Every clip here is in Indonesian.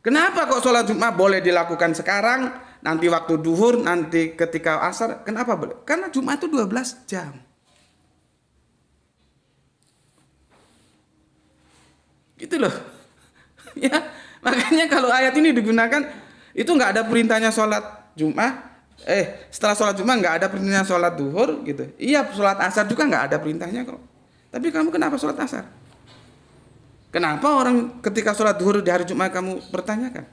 Kenapa kok sholat Jumat boleh dilakukan sekarang, nanti waktu duhur, nanti ketika asar? Kenapa boleh? Karena Jumat itu 12 jam. Gitu loh. Ya, makanya kalau ayat ini digunakan, itu nggak ada perintahnya sholat Jumat. Setelah sholat Jumat nggak ada perintahnya sholat duhur gitu. Iya, sholat asar juga nggak ada perintahnya kok. Tapi kamu kenapa sholat asar? Kenapa orang ketika sholat duhur di hari Jumat kamu pertanyakan?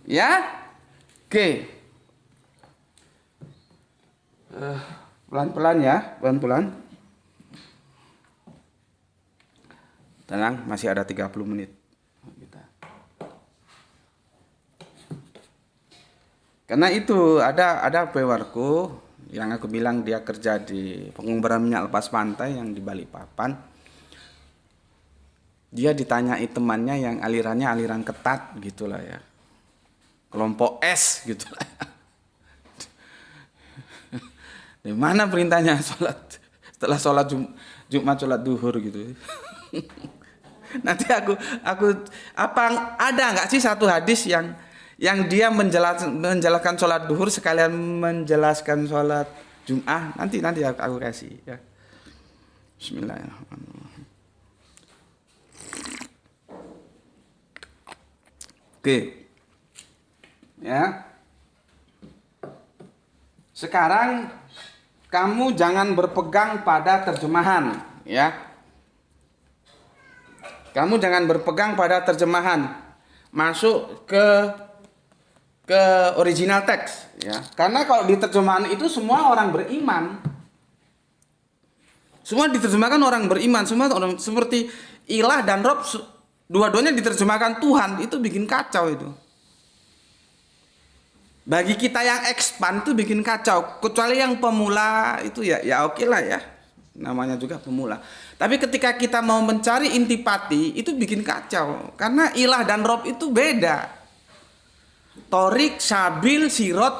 Ya, oke. Pelan-pelan ya, pelan-pelan. Tenang, masih ada 30 menit. Karena itu ada pewarku yang aku bilang dia kerja di pengumpulan minyak lepas pantai yang di Balikpapan. Dia ditanyai temannya yang alirannya aliran ketat gitulah ya. Kelompok S gitulah. Di mana perintahnya sholat setelah sholat Jumat sholat duhur gitu. Nanti aku apa ada nggak sih satu hadis yang dia menjelaskan sholat duhur sekalian menjelaskan sholat Jum'ah? Nanti aku kasih ya. Bismillahirrahmanirrahim. Oke. Ya. Sekarang kamu jangan berpegang pada terjemahan, ya. Kamu jangan berpegang pada terjemahan. Masuk ke original teks, ya. Karena kalau di terjemahan itu semua orang beriman. Semua diterjemahkan orang beriman, semua orang seperti ilah dan rob, dua-duanya diterjemahkan Tuhan, itu bikin kacau itu. Bagi kita yang ekspan itu bikin kacau, kecuali yang pemula itu ya oke lah ya. Namanya juga pemula. Tapi ketika kita mau mencari intipati itu bikin kacau, karena ilah dan rob itu beda. Torik, sabil, sirot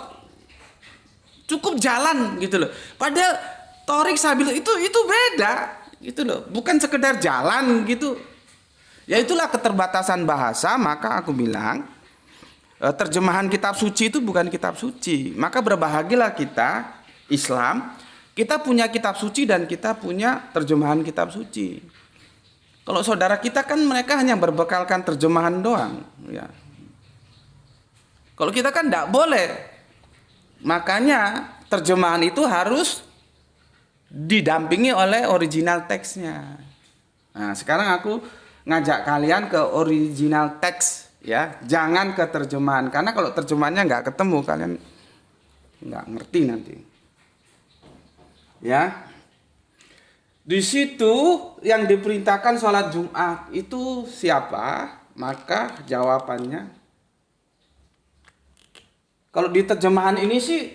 cukup jalan gitu loh. Padahal torik, sabil itu beda gitu loh. Bukan sekedar jalan gitu. Ya itulah keterbatasan bahasa. Maka aku bilang terjemahan kitab suci itu bukan kitab suci. Maka berbahagialah kita Islam. Kita punya kitab suci dan kita punya terjemahan kitab suci. Kalau saudara kita kan mereka hanya berbekalkan terjemahan doang ya. Kalau kita kan tidak boleh. Makanya terjemahan itu harus didampingi oleh original teksnya. Nah, sekarang aku ngajak kalian ke original teks ya. Jangan ke terjemahan. Karena kalau terjemahannya nggak ketemu kalian nggak ngerti nanti. Ya. Di situ yang diperintahkan sholat Jumat itu siapa? Maka jawabannya kalau di terjemahan ini sih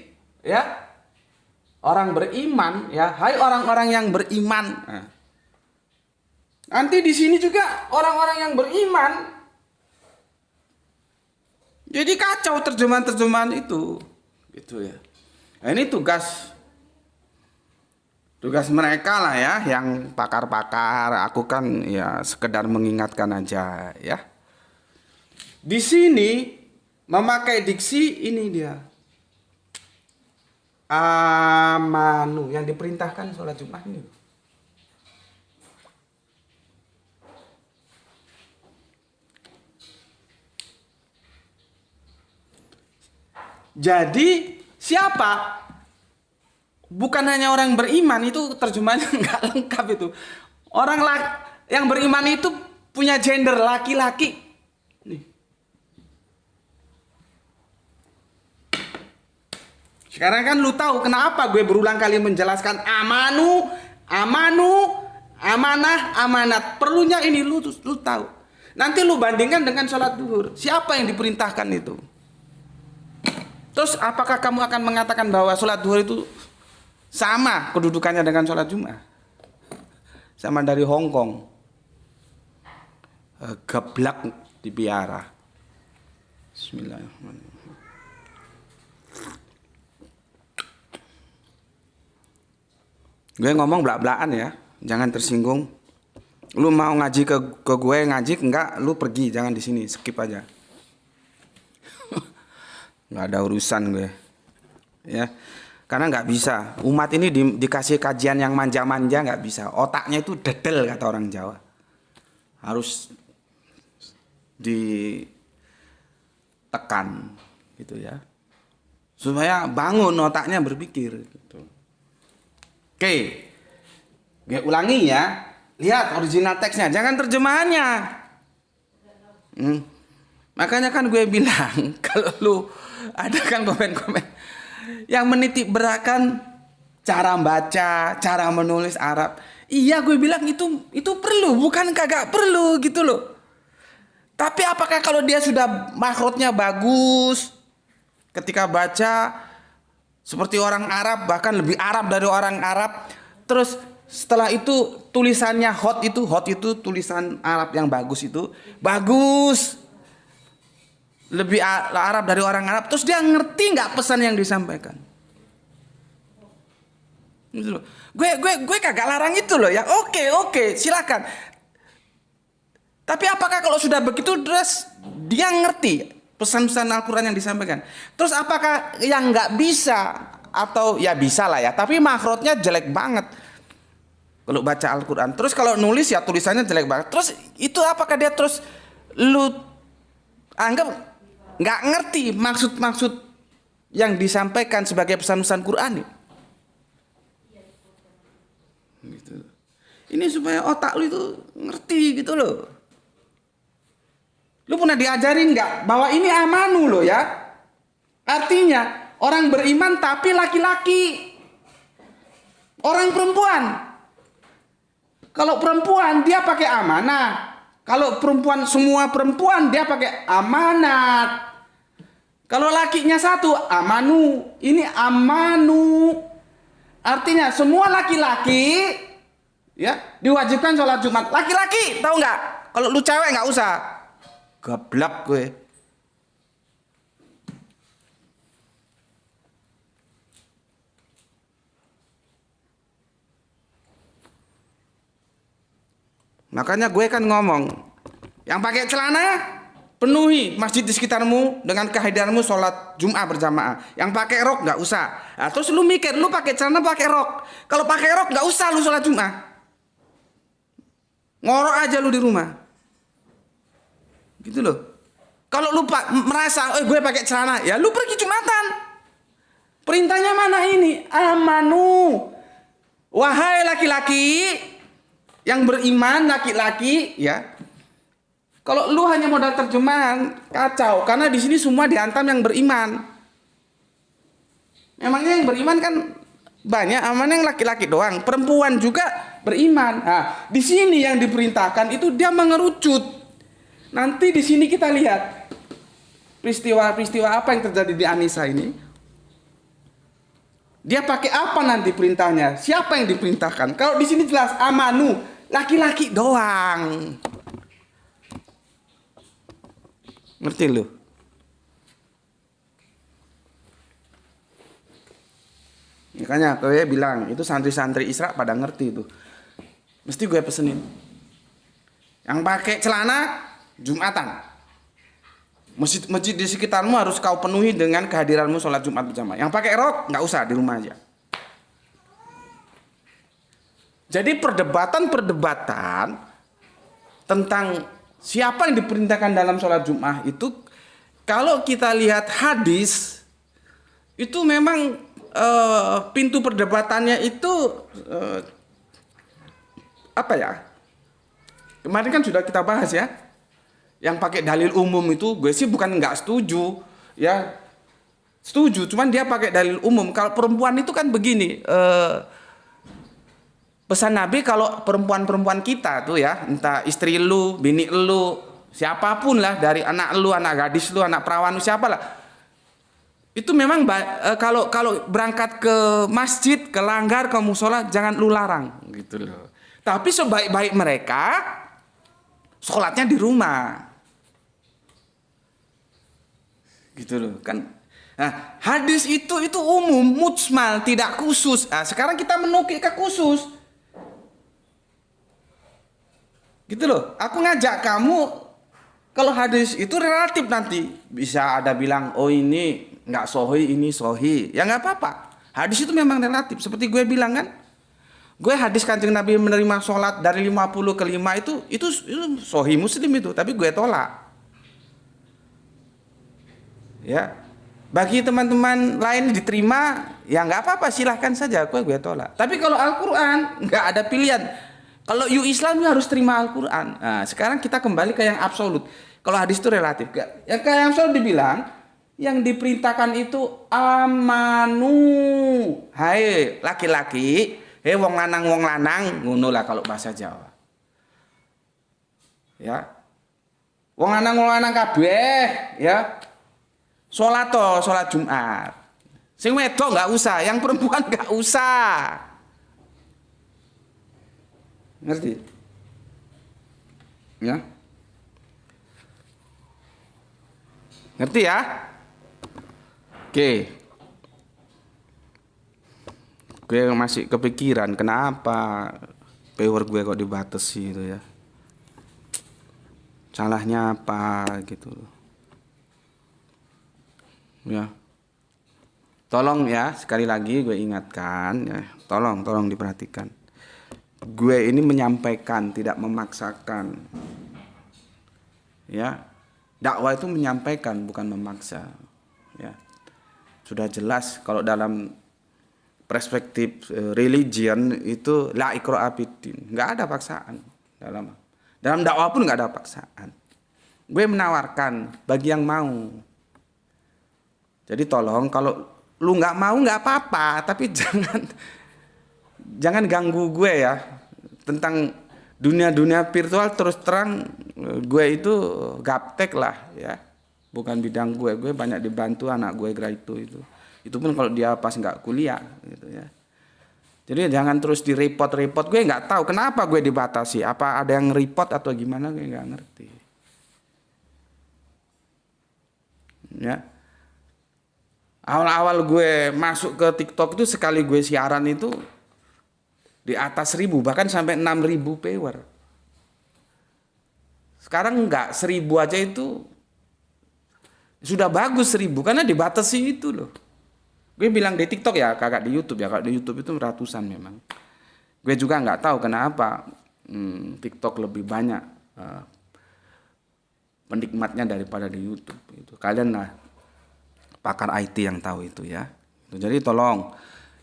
ya orang beriman ya, hai orang-orang yang beriman. Nah, nanti di sini juga orang-orang yang beriman. Jadi kacau terjemahan-terjemahan itu. Gitu ya. Nah, ini tugas mereka lah ya, yang pakar-pakar. Aku kan ya sekedar mengingatkan aja ya. Di sini memakai diksi ini dia. Amanu yang diperintahkan sholat Jumat ini. Jadi siapa? Bukan hanya orang beriman, itu terjemahannya nggak lengkap itu. Orang yang beriman itu punya gender laki-laki. Nih. Sekarang kan lu tahu kenapa gue berulang kali menjelaskan amanu, amanah, amanat. Perlunya ini lu tahu. Nanti lu bandingkan dengan sholat duhur. Siapa yang diperintahkan itu? Terus apakah kamu akan mengatakan bahwa sholat duhur itu sama kedudukannya dengan sholat Jumat? Sama dari Hong Kong. Geblak dipiara. Bismillahirrahmanirrahim. Gue ngomong belak-belakan ya, jangan tersinggung. Lu mau ngaji ke gue ngaji, enggak, lu pergi, jangan di sini, skip aja. Nggak ada urusan gue, ya. Karena nggak bisa. Umat ini dikasih kajian yang manja-manja nggak bisa. Otaknya itu dedel kata orang Jawa. Harus ditekan, gitu ya. Supaya bangun otaknya berpikir. Gitu. Oke, gue ulangi ya. Lihat original teksnya, jangan terjemahannya. Makanya kan gue bilang kalau lu ada kan komen-komen yang menitik beratkan cara baca, cara menulis Arab. Iya, gue bilang itu perlu, bukan kagak perlu gitu loh. Tapi apakah kalau dia sudah makhrajnya bagus, ketika baca seperti orang Arab, bahkan lebih Arab dari orang Arab, terus setelah itu tulisannya hot itu tulisan Arab yang bagus itu, bagus. Lebih Arab dari orang Arab, terus dia ngerti nggak pesan yang disampaikan? Gitu loh. Gue kagak larang itu loh ya. Oke, silakan. Tapi apakah kalau sudah begitu terus dia ngerti pesan-pesan Al-Quran yang disampaikan? Terus apakah yang nggak bisa atau ya bisa lah ya? Tapi makhrajnya jelek banget kalau baca Al-Quran. Terus kalau nulis ya tulisannya jelek banget. Terus itu apakah dia terus lu anggap nggak ngerti maksud-maksud yang disampaikan sebagai pesan-pesan Quran gitu. Ini supaya otak lu itu ngerti gitu loh. Lu pernah diajarin nggak bahwa ini amanu loh ya? Artinya orang beriman tapi laki-laki, orang perempuan. Kalau perempuan dia pakai amanah. Kalau perempuan, semua perempuan dia pakai amanat. Kalau lakinya satu, amanu. Ini amanu. Artinya semua laki-laki ya diwajibkan sholat Jumat. Laki-laki, tahu nggak? Kalau lu cewek nggak usah. Gablak gue. Makanya gue kan ngomong, yang pakai celana penuhi masjid di sekitarmu dengan kehadiranmu sholat Jum'ah berjamaah. Yang pakai rok nggak usah. Nah, terus lu mikir, lu pakai celana pakai rok. Kalau pakai rok nggak usah lu sholat Jum'ah. Ngorok aja lu di rumah. Gitu loh. Kalau lu merasa, gue pakai celana, ya lu pergi Jumatan. Perintahnya mana ini? Amanu. Wahai laki-laki yang beriman, laki-laki ya. Kalau lu hanya modal terjemahan, kacau. Karena di sini semua dihantam yang beriman. Memangnya yang beriman kan banyak, amannya yang laki-laki doang. Perempuan juga beriman. Nah, di sini yang diperintahkan itu dia mengerucut. Nanti di sini kita lihat peristiwa-peristiwa apa yang terjadi di Anisa ini. Dia pakai apa nanti perintahnya? Siapa yang diperintahkan? Kalau di sini jelas amanu, laki-laki doang. Ngerti lu? Makanya gue bilang, itu santri-santri Isra pada ngerti itu. Mesti gue pesenin. Yang pakai celana, Jumatan. Masjid di sekitarmu harus kau penuhi dengan kehadiranmu sholat Jumat berjamaah. Yang pakai rok, nggak usah, di rumah aja. Jadi perdebatan tentang siapa yang diperintahkan dalam sholat Jum'ah itu, kalau kita lihat hadis, itu memang pintu perdebatannya itu apa ya? Kemarin kan sudah kita bahas ya, yang pakai dalil umum itu, gue sih bukan nggak setuju, ya setuju, cuman dia pakai dalil umum. Kalau perempuan itu kan begini. Pesan Nabi kalau perempuan-perempuan kita tuh ya, entah istri lu, bini lu, siapapun lah, dari anak lu, anak gadis lu, anak perawan lu, siapalah. Itu memang kalau berangkat ke masjid, ke langgar, ke musola, jangan lu larang gitu loh. Tapi sebaik-baik mereka sholatnya di rumah. Gitu loh kan. Nah, hadis itu umum, mujmal, tidak khusus. Nah, sekarang kita menukik ke khusus. Gitu loh. Aku ngajak kamu, kalau hadis itu relatif nanti. Bisa ada bilang, oh ini nggak sohi, ini sohi. Ya nggak apa-apa. Hadis itu memang relatif. Seperti gue bilang kan. Gue hadis Kanjeng Nabi menerima sholat dari 50 ke 5 itu sohi Muslim itu. Tapi gue tolak. Ya. Bagi teman-teman lain diterima, ya nggak apa-apa, silahkan saja. Gue tolak. Tapi kalau Al-Quran nggak ada pilihan. Kalau Islam harus terima Al-Quran. Nah, sekarang kita kembali ke yang absolut. Kalau hadis itu relatif. Yang kayak yang absolut dibilang, yang diperintahkan itu amanu. Hai laki-laki, hei wong lanang, ngono lah kalau bahasa Jawa. Ya. Wong lanang kabeh, ya. Sholat Jumat. Sing wedok nggak usah, yang perempuan nggak usah. Ngerti? Ya. Ngerti ya? Oke. Gue masih kepikiran kenapa power gue kok dibatasi itu ya. Salahnya apa gitu loh. Ya. Tolong ya, sekali lagi gue ingatkan ya, tolong diperhatikan. Gue ini menyampaikan, tidak memaksakan. Ya. Dakwah itu menyampaikan, bukan memaksa. Ya. Sudah jelas kalau dalam perspektif religion itu la ikraha fiddin, enggak ada paksaan dalam dakwah pun enggak ada paksaan. Gue menawarkan bagi yang mau. Jadi tolong kalau lu nggak mau nggak apa-apa, tapi jangan ganggu gue ya tentang dunia virtual. Terus terang gue itu gaptek lah ya, bukan bidang gue banyak dibantu anak gue itu pun kalau dia pas nggak kuliah gitu ya. Jadi jangan terus direpot. Gue nggak tahu kenapa gue dibatasi, apa ada yang repot atau gimana, gue nggak ngerti ya. Awal-awal gue masuk ke TikTok itu sekali gue siaran itu di atas 1.000, bahkan sampai 6.000 viewer. Sekarang enggak, 1.000 aja itu sudah bagus 1.000 karena dibatasi itu loh. Gue bilang di TikTok ya, kagak di YouTube ya. Kalau di YouTube itu ratusan memang. Gue juga nggak tahu kenapa TikTok lebih banyak penikmatnya daripada di YouTube. Itu kalian lah pakar IT yang tahu itu ya. Jadi tolong,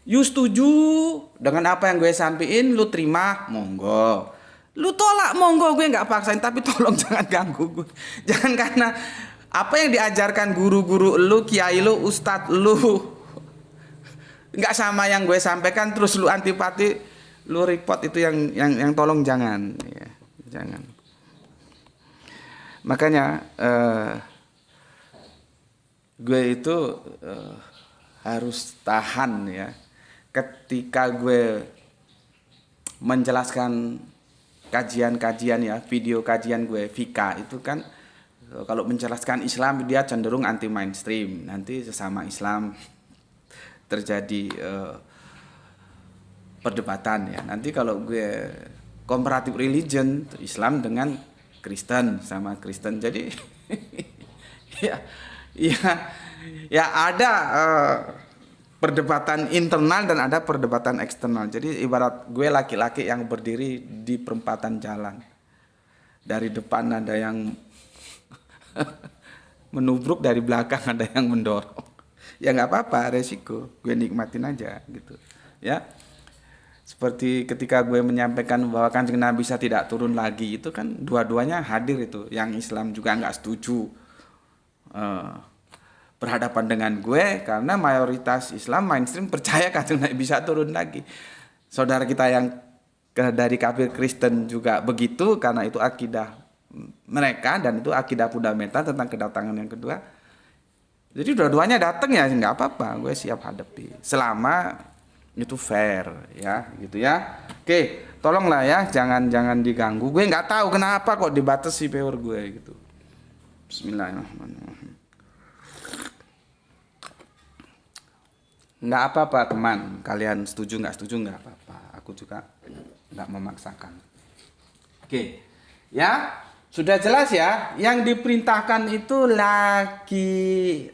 you setuju dengan apa yang gue sampaikan, lu terima, monggo. Lu tolak, monggo, gue nggak paksain. Tapi tolong jangan ganggu gue. Jangan karena apa yang diajarkan guru-guru lu, kiai lu, ustadz lu nggak sama yang gue sampaikan, terus lu antipati, lu report, itu yang tolong jangan ya, jangan. Makanya gue itu harus tahan ya ketika gue menjelaskan kajian ya, video kajian gue Vika itu kan kalau menjelaskan Islam dia cenderung anti mainstream, nanti sesama Islam terjadi perdebatan ya. Nanti kalau gue comparative religion, Islam dengan Kristen sama Kristen, jadi ya ada perdebatan internal dan ada perdebatan eksternal. Jadi ibarat gue laki-laki yang berdiri di perempatan jalan, dari depan ada yang menubruk, dari belakang ada yang mendorong. Ya nggak apa-apa, resiko, gue nikmatin aja gitu ya. Seperti ketika gue menyampaikan bahwa Kanjeng Nabi bisa tidak turun lagi, itu kan dua-duanya hadir itu. Yang Islam juga nggak setuju berhadapan dengan gue, karena mayoritas Islam mainstream percaya Kanjeng Nabi bisa turun lagi. Saudara kita yang dari kafir Kristen juga begitu, karena itu akidah mereka dan itu akidah fundamental tentang kedatangan yang kedua. Jadi dua-duanya datang ya nggak apa-apa, gue siap hadapi selama itu fair ya gitu ya. Oke, tolonglah ya, jangan diganggu. Gue nggak tahu kenapa kok dibatasi power gue gitu. Bismillahirrahmanirrahim. Nggak apa-apa teman, kalian setuju nggak setuju nggak apa-apa. Aku juga nggak memaksakan. Oke, Ya, sudah jelas ya. Yang diperintahkan itu laki-laki,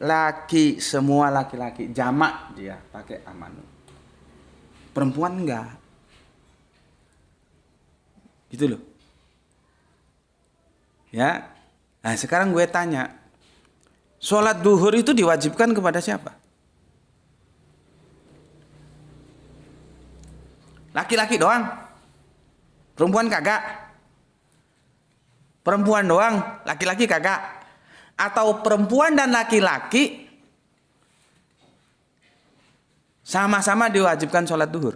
semua laki-laki. Jamak dia pakai amanu. Perempuan enggak. Gitu loh. Ya. Nah, sekarang gue tanya. Sholat duhur itu diwajibkan kepada siapa? Laki-laki doang. Perempuan kagak. Perempuan doang, laki-laki kagak. Atau perempuan dan laki-laki sama-sama diwajibkan sholat duhur.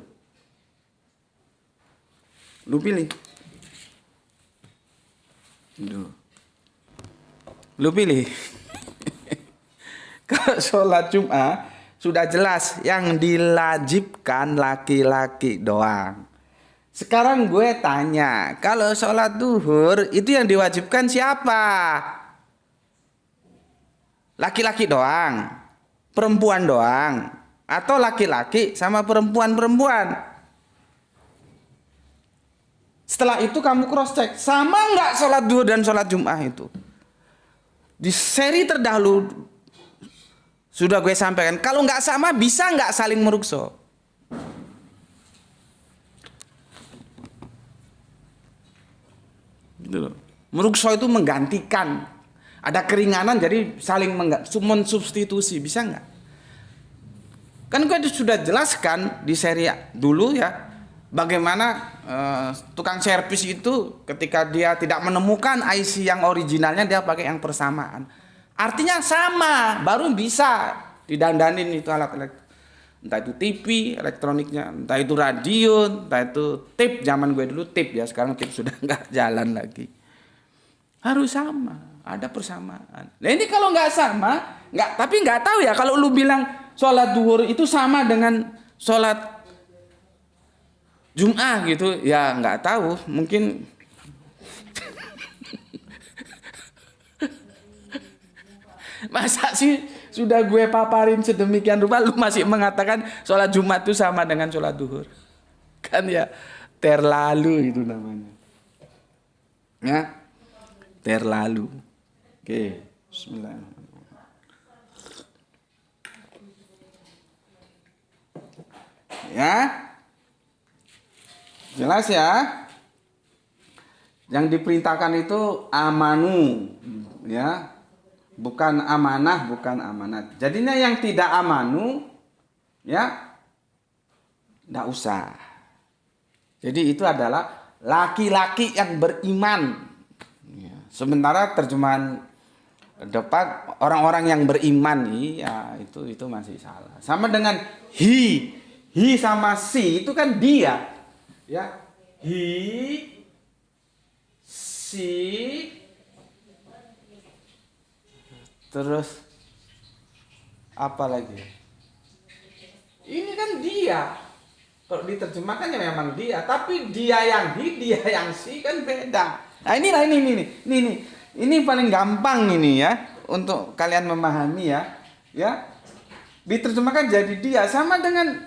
Lu pilih. Lu pilih. Kalau sholat Jum'ah sudah jelas yang dilajibkan laki-laki doang. Sekarang gue tanya, kalau sholat duhur itu yang diwajibkan siapa? Laki-laki doang, perempuan doang, atau laki-laki sama perempuan-perempuan? Setelah itu kamu cross check, sama nggak sholat duhur dan sholat Jum'ah itu? Di seri terdahulu sudah gue sampaikan, kalau nggak sama bisa nggak saling merukso? Merukso itu menggantikan, ada keringanan jadi saling mensubstitusi, bisa nggak? Kan gue sudah jelaskan di seri dulu ya, bagaimana tukang servis itu ketika dia tidak menemukan IC yang originalnya dia pakai yang persamaan. Artinya sama, baru bisa didandanin itu alat elektronik. Entah itu TV elektroniknya, entah itu radio, entah itu tape. Zaman gue dulu tape ya, sekarang tape sudah nggak jalan lagi. Harus sama, ada persamaan. Nah ini kalau nggak sama, tapi nggak tahu ya kalau lu bilang sholat duhur itu sama dengan sholat Jum'ah gitu, ya nggak tahu, mungkin masa sih sudah gue paparin sedemikian rupa lu masih mengatakan sholat Jumat itu sama dengan sholat duhur? Kan ya terlalu itu namanya. Ya, terlalu. Oke, bismillahirrahmanirrahim. Ya, jelas ya. Yang diperintahkan itu amanu, ya. Bukan amanah, bukan amanat. Jadinya yang tidak amanu, ya, tidak usah. Jadi itu adalah laki-laki yang beriman. Sementara terjemahan depan orang-orang yang beriman, ya itu masih salah. Sama dengan hi sama si itu kan dia, ya, hi, si. Terus apa lagi? Ini kan dia. Kalau diterjemahkan ya memang dia, tapi dia yang hi, dia yang si kan beda. Nah inilah ini paling gampang ini ya untuk kalian memahami ya. Ya. Diterjemahkan jadi dia, sama dengan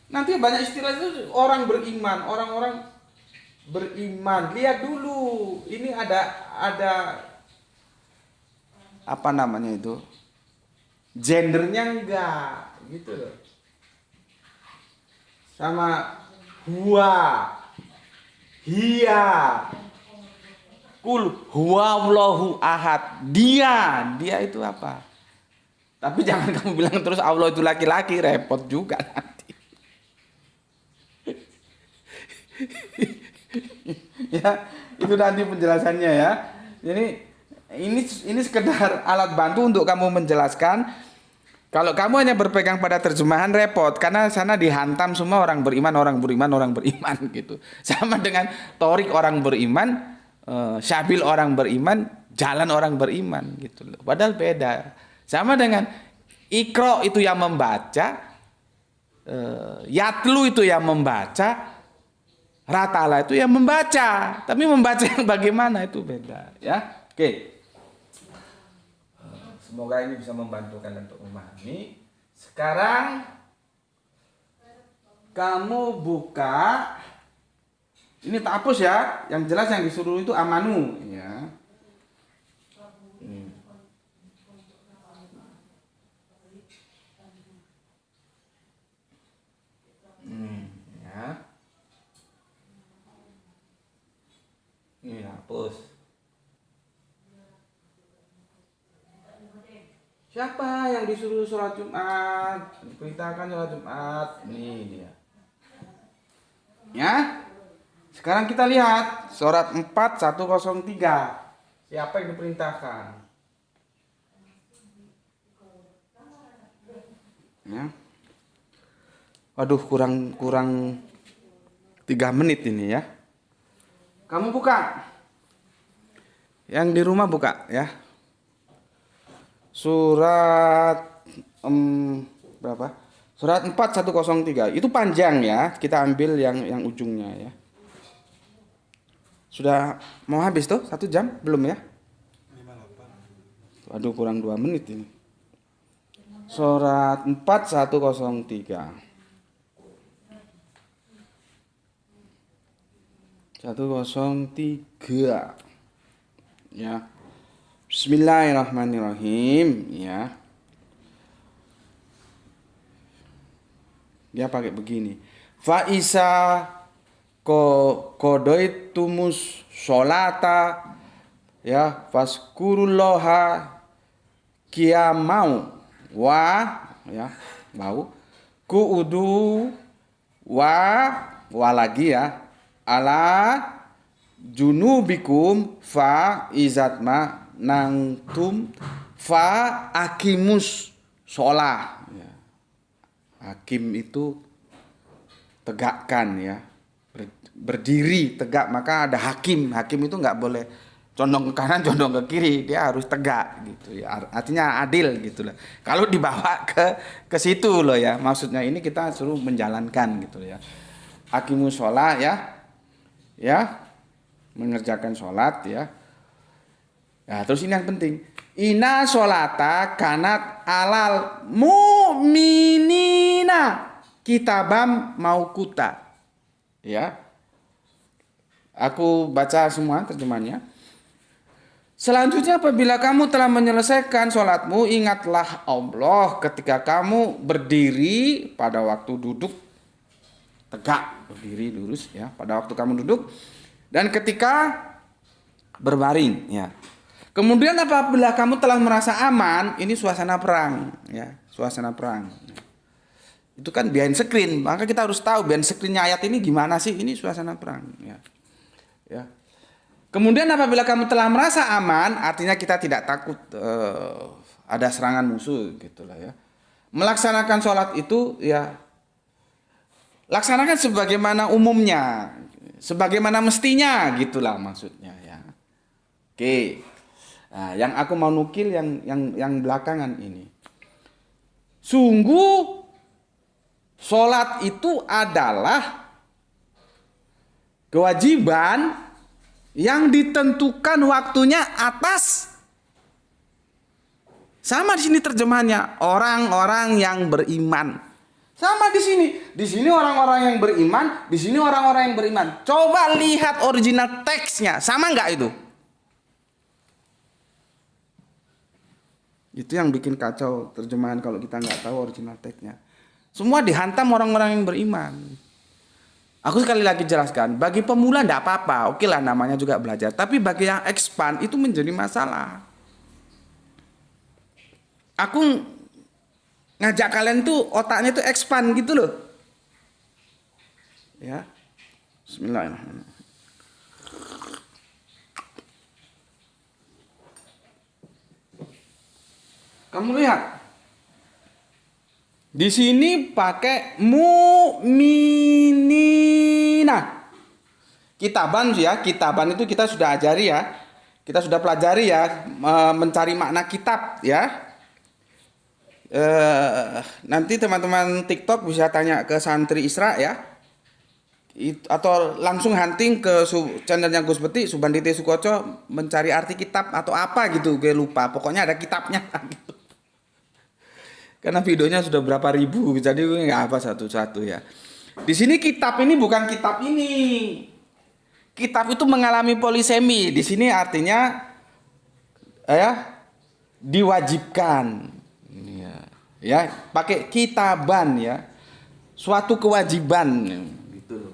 nanti banyak istilah itu orang beriman, orang-orang beriman. Lihat dulu, ini ada apa namanya itu, gendernya enggak gitu loh. Sama huwa, hiya, kul huwallahu ahad, dia itu apa? Tapi jangan kamu bilang terus Allah itu laki-laki, repot juga nanti. Ya itu nanti penjelasannya ya. Jadi ini sekedar alat bantu untuk kamu menjelaskan. Kalau kamu hanya berpegang pada terjemahan repot, karena sana dihantam semua orang beriman gitu. Sama dengan Torik orang beriman, Syabil orang beriman, jalan orang beriman gitu loh. Padahal beda. Sama dengan Iqra itu yang membaca, Yatlu itu yang membaca, Ratala itu yang membaca. Tapi membaca yang bagaimana itu beda ya. Oke. Semoga ini bisa membantu kalian untuk memahami. Sekarang kamu buka Ini tak hapus ya. Yang jelas yang disuruh itu amanu ya. Ya. Ini hapus. Siapa yang disuruh sholat Jumat? Diperintahkan sholat Jumat. Ini dia. Ya. Sekarang kita lihat surat 4103. Siapa yang diperintahkan? Ya. Waduh, kurang 3 menit ini ya. Kamu buka. Yang di rumah buka ya. Surat berapa? Surat 4103. Itu panjang ya. Kita ambil yang ujungnya ya. Sudah mau habis tuh 1 jam? Belum ya? 58. Waduh, kurang 2 menit ini. Surat 4103. 103 ya. Bismillahirrahmanirrahim ya. Dia pakai begini. Fa isa qadoitumus sholata ya faskurullaha qiyamau wa ya mau kuudu wa lagi ya ala junubikum fa izatma nangtum fa akimus sholah ya. Hakim itu tegakkan ya, berdiri tegak, maka ada hakim. Hakim itu nggak boleh condong ke kanan, condong ke kiri, dia harus tegak gitu ya. Artinya adil gitu lah. Kalau dibawa ke situ loh ya, maksudnya ini kita suruh menjalankan gitu ya. Hakimus sholah ya, mengerjakan sholat ya. Ya terus ini yang penting. Inna sholata kanat alal mu'minina kitabam mauquta. Ya. Aku baca semua terjemahannya. Selanjutnya apabila kamu telah menyelesaikan sholatmu, ingatlah Allah ketika kamu berdiri pada waktu duduk tegak, berdiri lurus ya, pada waktu kamu duduk dan ketika berbaring ya. Kemudian apabila kamu telah merasa aman, ini suasana perang ya, suasana perang. Itu kan behind screen, maka kita harus tahu behind screen-nya ayat ini gimana sih, ini suasana perang ya. Ya. Kemudian apabila kamu telah merasa aman, artinya kita tidak takut ada serangan musuh gitulah ya. Melaksanakan sholat itu ya laksanakan sebagaimana umumnya, sebagaimana mestinya gitulah maksudnya ya. Oke. Nah, yang aku mau nukil yang belakangan ini. Sungguh sholat itu adalah kewajiban yang ditentukan waktunya atas, sama di sini terjemahannya, orang-orang yang beriman. Sama di sini. Di sini orang-orang yang beriman, di sini orang-orang yang beriman. Coba lihat original teksnya, sama nggak itu? Itu yang bikin kacau terjemahan kalau kita nggak tahu original teksnya. Semua dihantam orang-orang yang beriman. Aku sekali lagi jelaskan, bagi pemula enggak apa-apa, oke lah namanya juga belajar. Tapi bagi yang expand itu menjadi masalah. Aku ngajak kalian tuh otaknya tuh expand gitu loh. Ya. Bismillahirrahmanirrahim. Kamu lihat. Di sini pakai mu'minina. Kitaban ya, kitaban itu kita sudah ajari ya. Kita sudah pelajari ya, mencari makna kitab ya. Nanti teman-teman TikTok bisa tanya ke santri Isra ya. Atau langsung hunting ke channelnya Gus Beti, Subandite Sukoco, mencari arti kitab atau apa gitu, gue lupa. Pokoknya ada kitabnya gitu. Karena videonya sudah berapa ribu, jadi gue nggak apa satu-satu ya. Di sini kitab ini bukan kitab ini. kitab itu mengalami polisemi. Di sini artinya ya diwajibkan. Ya, pakai kitaban ya. Suatu kewajiban gitu loh.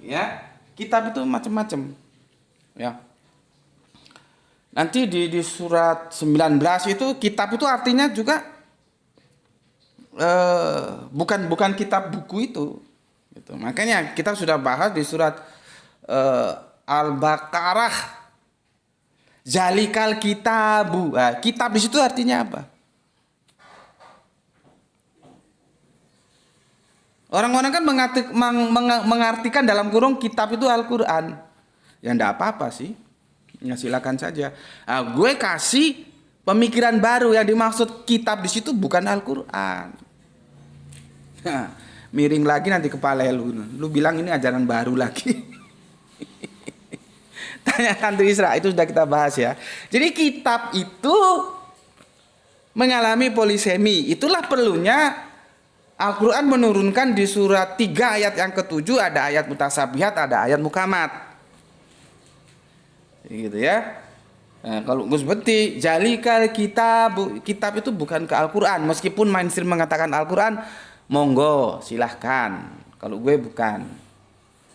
Ya, kitab itu macam-macam. Ya. Nanti di surat 19 itu kitab itu artinya juga bukan kitab buku itu. Gitu. Makanya kita sudah bahas di surat Al-Baqarah, zalikal kitabu. Nah, kitab di situ artinya apa? Orang-orang kan mengartikan dalam kurung kitab itu Al-Quran. Ya enggak apa-apa sih. Ya silakan saja. Nah, gue kasih pemikiran baru, yang dimaksud kitab di situ bukan Al-Quran. Nah, miring lagi nanti kepala lu. Lu bilang ini ajaran baru lagi. Tanyakan tuh Isra, itu sudah kita bahas ya. Jadi kitab itu mengalami polisemi. Itulah perlunya Al-Quran menurunkan di surat 3 ayat yang ke-7 ada ayat mutasabihat, ada ayat mukamat. Gitu ya. Nah, kalau Gus Beti, jalikal kitab itu bukan ke Al-Quran. Meskipun mainstream mengatakan Al-Quran, monggo silahkan. Kalau gue bukan.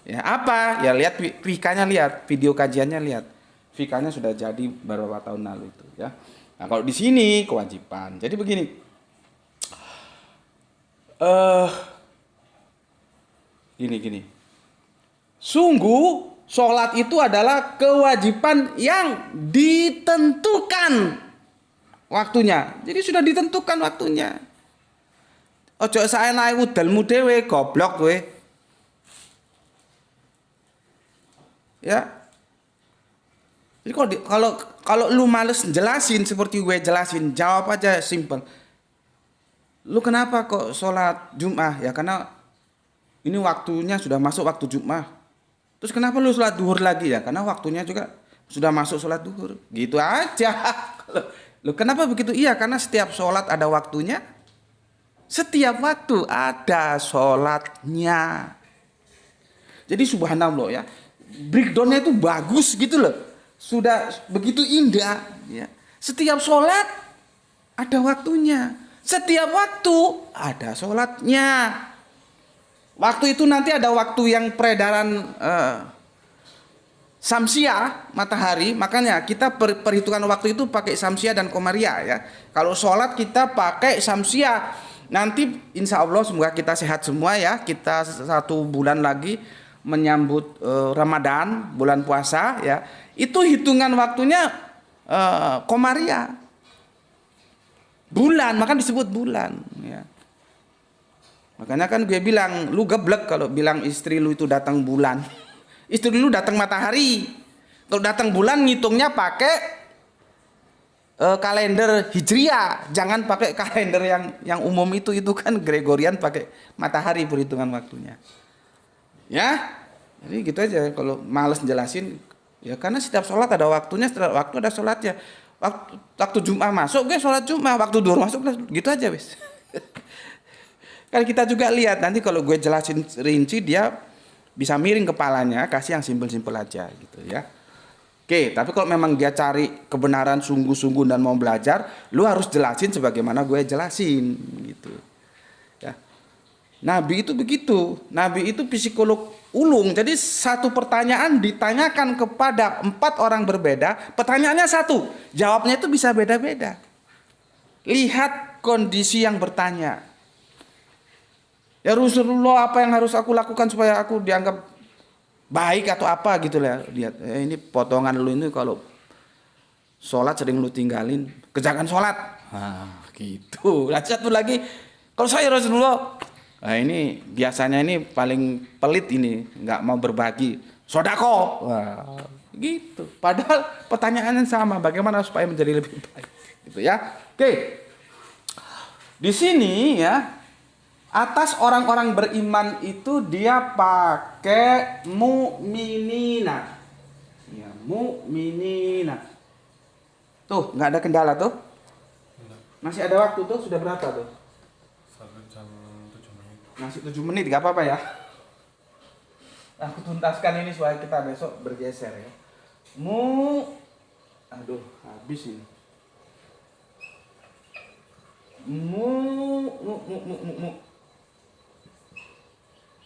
Ya apa? Ya lihat fikahnya, lihat video kajiannya, lihat. Fikahnya sudah jadi beberapa tahun lalu itu ya. Nah, kalau di sini kewajiban. Jadi begini. Gini. Sungguh sholat itu adalah kewajiban yang ditentukan waktunya. Jadi sudah ditentukan waktunya. Ojo saya naik udalmu dewe, goblok we. Ya. Jadi kalau lu males jelasin seperti gue jelasin, jawab aja simple. Lu kenapa kok sholat Jum'ah? Ya karena ini waktunya sudah masuk waktu Jum'ah. Terus kenapa lu sholat duhur lagi? Ya karena waktunya juga sudah masuk sholat duhur. Gitu aja. Lu kenapa begitu? Iya karena setiap sholat ada waktunya. Setiap waktu ada sholatnya. Jadi subhanallah ya. Breakdownnya itu bagus gitu loh. Sudah begitu indah. Ya. Setiap sholat ada waktunya. Setiap waktu ada sholatnya. Waktu itu nanti ada waktu yang peredaran samsiah matahari. Makanya kita perhitungan waktu itu pakai samsiah dan komariah ya. Kalau sholat kita pakai samsiah. Nanti insya Allah semoga kita sehat semua ya. Kita 1 bulan lagi menyambut Ramadan, bulan puasa ya. Itu hitungan waktunya komariah. Bulan, maka disebut bulan ya. Makanya kan gue bilang, lu geblek kalau bilang istri lu itu datang bulan. Istri lu datang matahari. Kalau datang bulan ngitungnya pakai kalender Hijriah, jangan pakai kalender yang umum itu kan Gregorian, pakai matahari perhitungan waktunya. Ya. Jadi gitu aja, kalau males jelasin ya karena setiap sholat ada waktunya, setiap waktu ada sholatnya. Waktu Jum'ah masuk gue sholat Jum'ah, waktu duhur masuk gitu aja wis. Kan kita juga lihat nanti kalau gue jelasin rinci dia bisa miring kepalanya, kasih yang simpel-simpel aja gitu ya. Oke, tapi kalau memang dia cari kebenaran sungguh-sungguh dan mau belajar, lu harus jelasin sebagaimana gue jelasin gitu. Ya. Nabi itu begitu, Nabi itu psikolog ulung. Jadi satu pertanyaan ditanyakan kepada 4 orang berbeda, pertanyaannya satu, jawabnya itu bisa beda-beda. Lihat kondisi yang bertanya. Ya Rasulullah, apa yang harus aku lakukan supaya aku dianggap baik atau apa gitu lah. Lihat, ini potongan lu ini kalau sholat sering lu tinggalin, kerjakan sholat. Nah, gitu. Nah, satu lagi, kalau saya Rasulullah, nah ini biasanya ini paling pelit ini, nggak mau berbagi. Sodako, wah, gitu. Padahal pertanyaannya sama, bagaimana supaya menjadi lebih baik, gitu ya. Oke, di sini ya, atas orang-orang beriman itu dia pakai mu'minina, ya mu'minina. Tuh, nggak ada kendala tuh? Masih ada waktu tuh, sudah berapa tuh? 1 jam 7 menit. Masih 7 menit, gak apa-apa ya. Aku tuntaskan ini supaya kita besok bergeser ya. Aduh, habis ini. Mu, mu.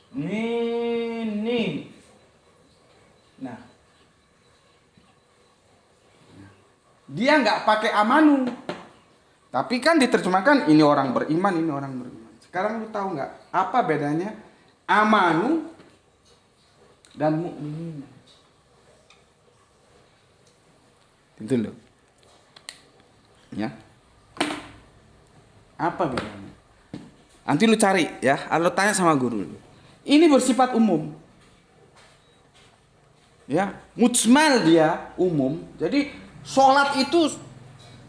Ini. Nah, dia nggak pakai amanu, tapi kan diterjemahkan ini orang beriman, ini orang beriman. Sekarang lu tahu nggak apa bedanya amanu dan mukmin? Itu loh. Ya. Apa bedanya? Nanti lu cari ya, lu tanya sama guru lu. Ini bersifat umum. Ya, mujmal dia umum. Jadi sholat itu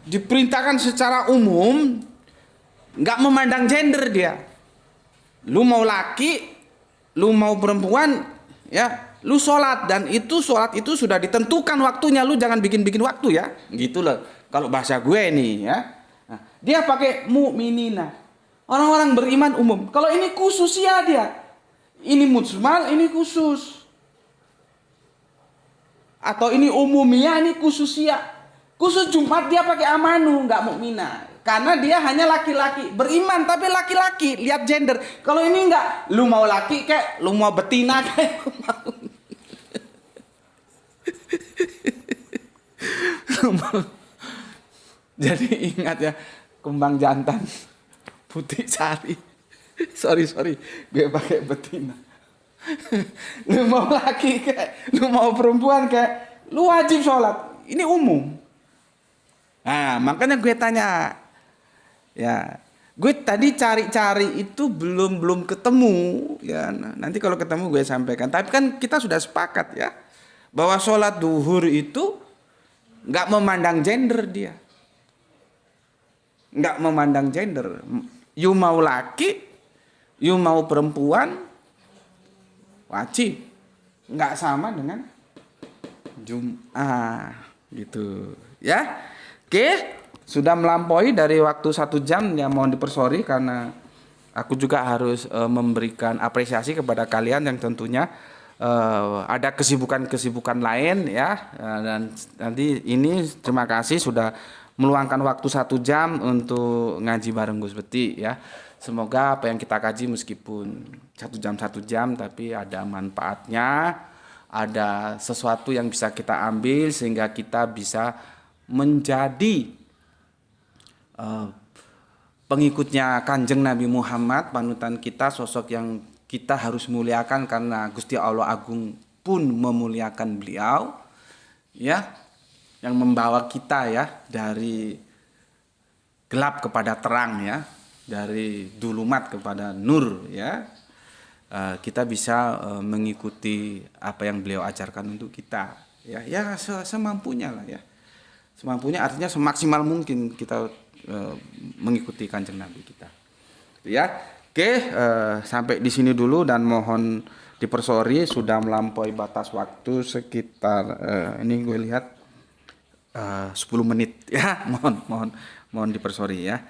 diperintahkan secara umum, nggak memandang gender dia. Lu mau laki, lu mau perempuan, ya, lu sholat, dan itu sholat itu sudah ditentukan waktunya. Lu jangan bikin-bikin waktu ya, gitu loh. Kalau bahasa gue nih ya. Nah, dia pakai mu'minina, orang-orang beriman umum. Kalau ini khusus ya dia. Ini mujmal, ini khusus. Atau ini umumnya, ini khususia. Khusus Jumat dia pakai amanu, nggak mukminah. Karena dia hanya laki-laki, beriman tapi laki-laki, lihat gender. Kalau ini nggak, lu mau laki kayak, lu mau betina kayak, lu mau. Jadi ingat ya, kembang jantan putih sari. Sorry, gue pakai betina. Lu mau laki kayak, lu mau perempuan kayak, lu wajib sholat. Ini umum. Nah, makanya gue tanya, ya, gue tadi cari-cari itu belum ketemu, ya. Nanti kalau ketemu gue sampaikan. Tapi kan kita sudah sepakat ya, bahwa sholat duhur itu nggak memandang gender dia, nggak memandang gender. You mau laki, you mau perempuan, wajib. Nggak sama dengan Jum'ah, gitu, ya. Oke, sudah melampaui dari waktu 1 jam, ya mohon dipersori karena aku juga harus memberikan apresiasi kepada kalian yang tentunya ada kesibukan-kesibukan lain ya. Dan nanti ini terima kasih sudah meluangkan waktu 1 jam untuk ngaji bareng Gus Beti ya. Semoga apa yang kita kaji meskipun 1 jam tapi ada manfaatnya, ada sesuatu yang bisa kita ambil sehingga kita bisa menjadi pengikutnya Kanjeng Nabi Muhammad, panutan kita, sosok yang kita harus muliakan karena Gusti Allah Agung pun memuliakan beliau, ya, yang membawa kita ya dari gelap kepada terang ya, dari dulumat kepada nur ya. Kita bisa mengikuti apa yang beliau ajarkan untuk kita ya, semampunya lah ya. Semampunya artinya semaksimal mungkin kita mengikuti Kanjeng Nabi kita. Ya, oke, sampai di sini dulu dan mohon dipersori sudah melampaui batas waktu sekitar ini gue lihat 10 menit ya. Mohon dipersori ya.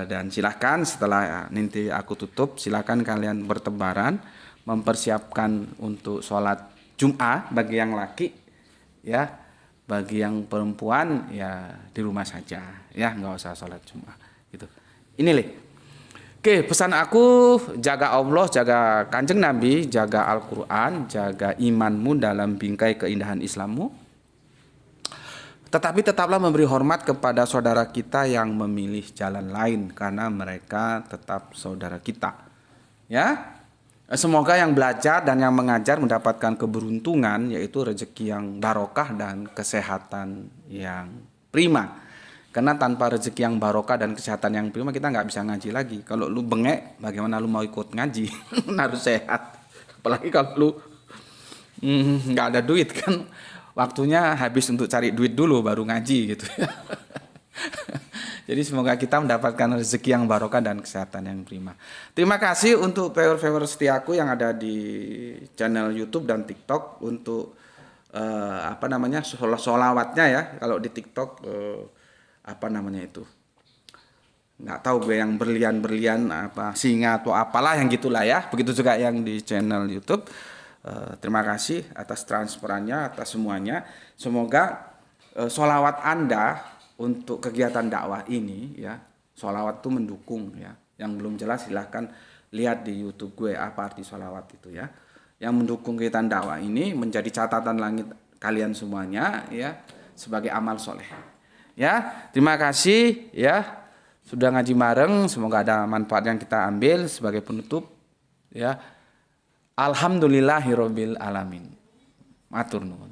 Dan silahkan setelah nanti aku tutup, silahkan kalian bertebaran mempersiapkan untuk sholat Jum'ah bagi yang laki ya. Bagi yang perempuan ya di rumah saja ya, nggak usah sholat Jumat gitu. Ini leh. Oke, pesan aku, jaga Allah, jaga Kanjeng Nabi, jaga Al-Quran, jaga imanmu dalam bingkai keindahan Islammu. Tetapi tetaplah memberi hormat kepada saudara kita yang memilih jalan lain karena mereka tetap saudara kita. Ya. Semoga yang belajar dan yang mengajar mendapatkan keberuntungan, yaitu rezeki yang barokah dan kesehatan yang prima. Karena tanpa rezeki yang barokah dan kesehatan yang prima kita nggak bisa ngaji lagi. Kalau lu bengek, bagaimana lu mau ikut ngaji? Harus sehat. Apalagi kalau lu nggak ada duit kan, waktunya habis untuk cari duit dulu baru ngaji gitu. Jadi semoga kita mendapatkan rezeki yang barokah dan kesehatan yang prima. Terima kasih untuk viewer-viewer setiaku yang ada di channel YouTube dan TikTok untuk sholawatnya ya. Kalau di TikTok nggak tahu gue yang berlian-berlian singa atau apalah yang gitulah ya. Begitu juga yang di channel YouTube. Terima kasih atas transparannya, atas semuanya. Semoga sholawat Anda untuk kegiatan dakwah ini ya, sholawat itu mendukung ya. Yang belum jelas silahkan lihat di YouTube gue apa arti sholawat itu ya. Yang mendukung kegiatan dakwah ini menjadi catatan langit kalian semuanya ya, sebagai amal soleh. Ya, terima kasih ya sudah ngaji bareng. Semoga ada manfaat yang kita ambil sebagai penutup ya. Alhamdulillahirabbil alamin. Matur nuwun.